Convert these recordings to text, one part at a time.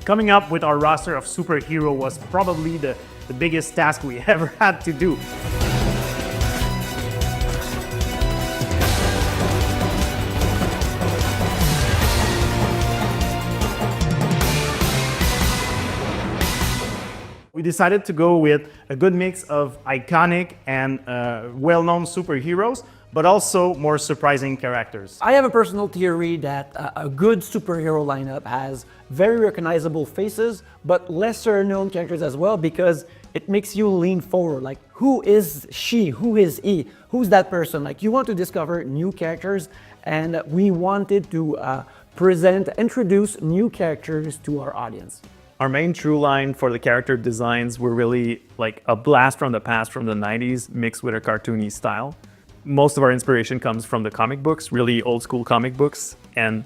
Coming up with our roster of superhero was probably the biggest task we ever had to do. We decided to go with a good mix of iconic and well-known superheroes, but also more surprising characters. I have a personal theory that a good superhero lineup has very recognizable faces, but lesser known characters as well, because it makes you lean forward. Like, who is she? Who is he? Who's that person? Like, you want to discover new characters, and we wanted to introduce new characters to our audience. Our main true line for the character designs were really like a blast from the past from the 90s mixed with a cartoony style. Most of our inspiration comes from the comic books, really old school comic books, and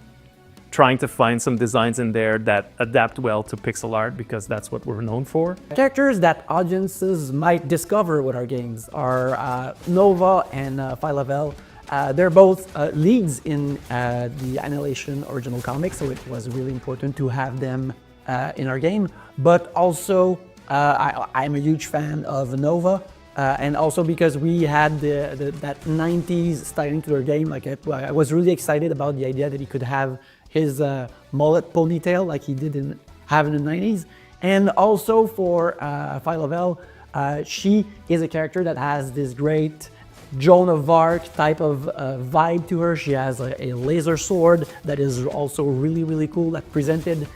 trying to find some designs in there that adapt well to pixel art because that's what we're known for. Characters that audiences might discover with our games are Nova and Phyla-Vell. They're both leads in the Annihilation original comics, so it was really important to have them in our game. But also, I'm a huge fan of Nova. And also because we had that 90s styling to our game, like I was really excited about the idea that he could have his mullet ponytail like he did have in the 90s. And also for Phyla-Vell, she is a character that has this great Joan of Arc type of vibe to her. She has a laser sword that is also really, really cool, that presented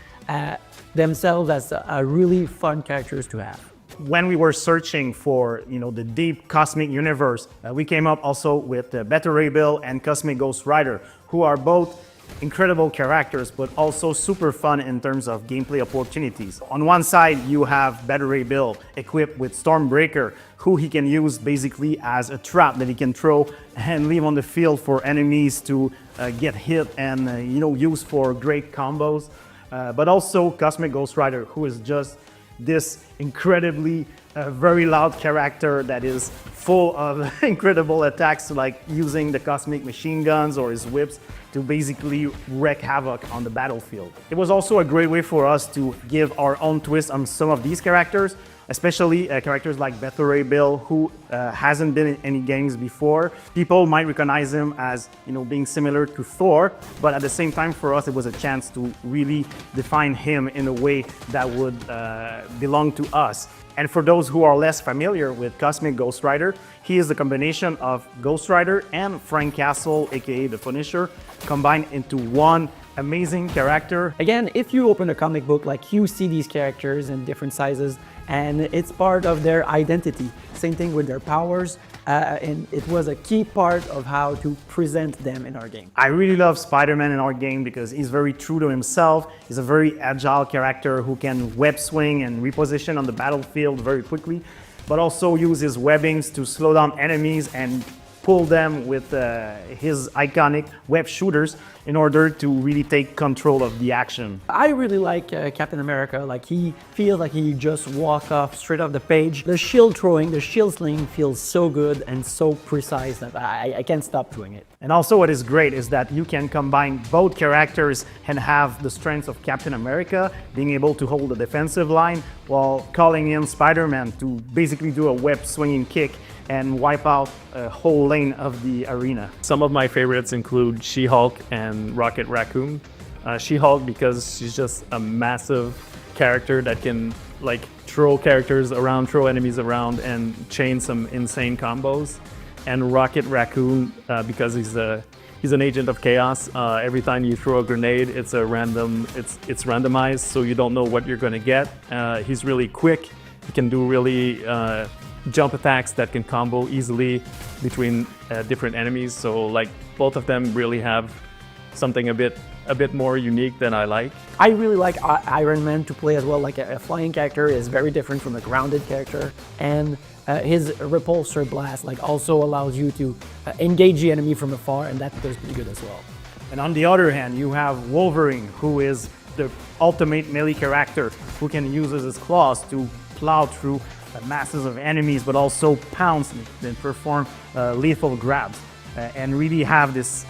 themselves as a really fun characters to have. When we were searching for the deep cosmic universe, we came up also with Beta Ray Bill and Cosmic Ghost Rider, who are both incredible characters, but also super fun in terms of gameplay opportunities. On one side, you have Beta Ray Bill equipped with Stormbreaker, who he can use basically as a trap that he can throw and leave on the field for enemies to get hit and use for great combos. But also Cosmic Ghost Rider, who is just this incredibly very loud character that is full of incredible attacks, like using the cosmic machine guns or his whips to basically wreak havoc on the battlefield. It was also a great way for us to give our own twist on some of these characters, especially characters like Beta Ray Bill, who hasn't been in any games before. People might recognize him as being similar to Thor, but at the same time for us it was a chance to really define him in a way that would belong to us. And for those who are less familiar with Cosmic Ghost Rider, he is the combination of Ghost Rider and Frank Castle, aka the Punisher, combined into one amazing character. Again, if you open a comic book, like, you see these characters in different sizes, and it's part of their identity. Same thing with their powers, and it was a key part of how to present them in our game. I really love Spider-Man in our game because he's very true to himself. He's a very agile character who can web swing and reposition on the battlefield very quickly, but also use his webbings to slow down enemies and pull them with his iconic web shooters in order to really take control of the action. I really like Captain America. Like, he feels like he just walked off straight off the page. The shield throwing, the shield sling feels so good and so precise that I can't stop doing it. And also what is great is that you can combine both characters and have the strengths of Captain America, being able to hold the defensive line while calling in Spider-Man to basically do a web swinging kick and wipe out a whole lane of the arena. Some of my favorites include She-Hulk and Rocket Raccoon. She-Hulk because she's just a massive character that can throw characters around, throw enemies around, and chain some insane combos. And Rocket Raccoon because he's an agent of chaos. Every time you throw a grenade, it's randomized, so you don't know what you're gonna get. He's really quick. He can do really jump attacks that can combo easily between different enemies. So both of them really have something a bit more unique than I like. I really like Iron Man to play as well. Like, a flying character is very different from a grounded character, and his repulsor blast also allows you to engage the enemy from afar, and that does pretty good as well. And on the other hand, you have Wolverine, who is the ultimate melee character who can use his claws to plow through masses of enemies, but also pounce and perform lethal grabs and really have this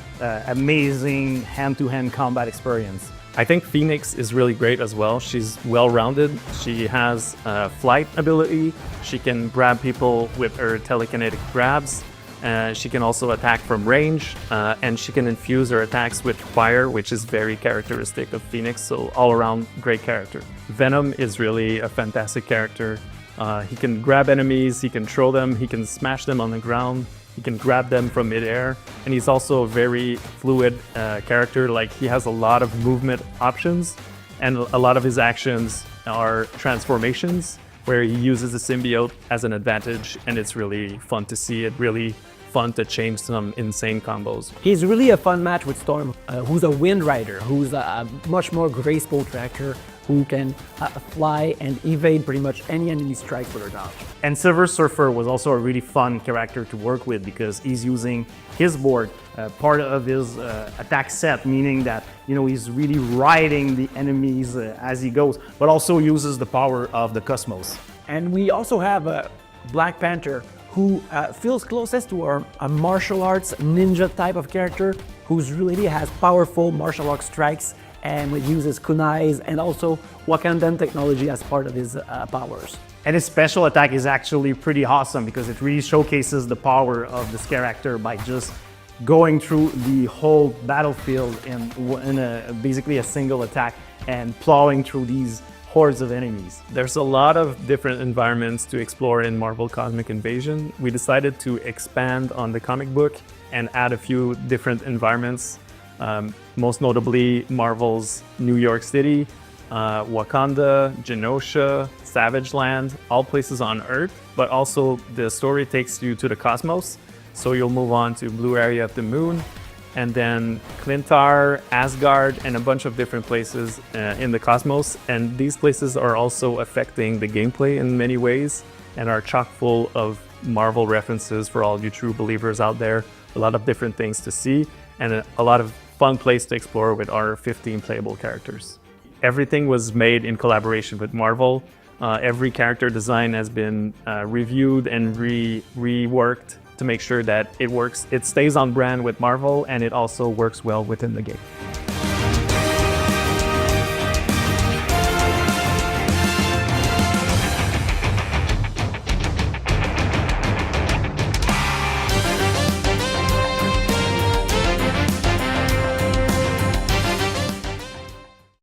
amazing hand-to-hand combat experience. I think Phoenix is really great as well. She's well-rounded. She has flight ability. She can grab people with her telekinetic grabs. She can also attack from range, and she can infuse her attacks with fire, which is very characteristic of Phoenix, so all-around great character. Venom is really a fantastic character. He can grab enemies, he can throw them, he can smash them on the ground, he can grab them from midair, and he's also a very fluid character. Like, he has a lot of movement options, and a lot of his actions are transformations, where he uses the symbiote as an advantage, and it's really fun to see it, really fun to change some insane combos. He's really a fun match with Storm, who's a Wind Rider, who's a much more graceful tracker, who can fly and evade pretty much any enemy strikes with her dodge. And Silver Surfer was also a really fun character to work with because he's using his board, part of his attack set, meaning that he's really riding the enemies as he goes, but also uses the power of the Cosmos. And we also have Black Panther, who feels closest to a martial arts ninja type of character, who's really has powerful martial arts strikes and uses kunais and also Wakandan technology as part of his powers. And his special attack is actually pretty awesome because it really showcases the power of this character by just going through the whole battlefield in basically a single attack and plowing through these hordes of enemies. There's a lot of different environments to explore in Marvel Cosmic Invasion. We decided to expand on the comic book and add a few different environments. Most notably Marvel's New York City, Wakanda, Genosha, Savage Land, all places on Earth, but also the story takes you to the cosmos. So you'll move on to Blue Area of the Moon, and then Clintar, Asgard, and a bunch of different places in the cosmos. And these places are also affecting the gameplay in many ways and are chock full of Marvel references for all you true believers out there. A lot of different things to see and a lot of fun place to explore with our 15 playable characters. Everything was made in collaboration with Marvel. Every character design has been reviewed and reworked to make sure that it works. It stays on brand with Marvel and it also works well within the game.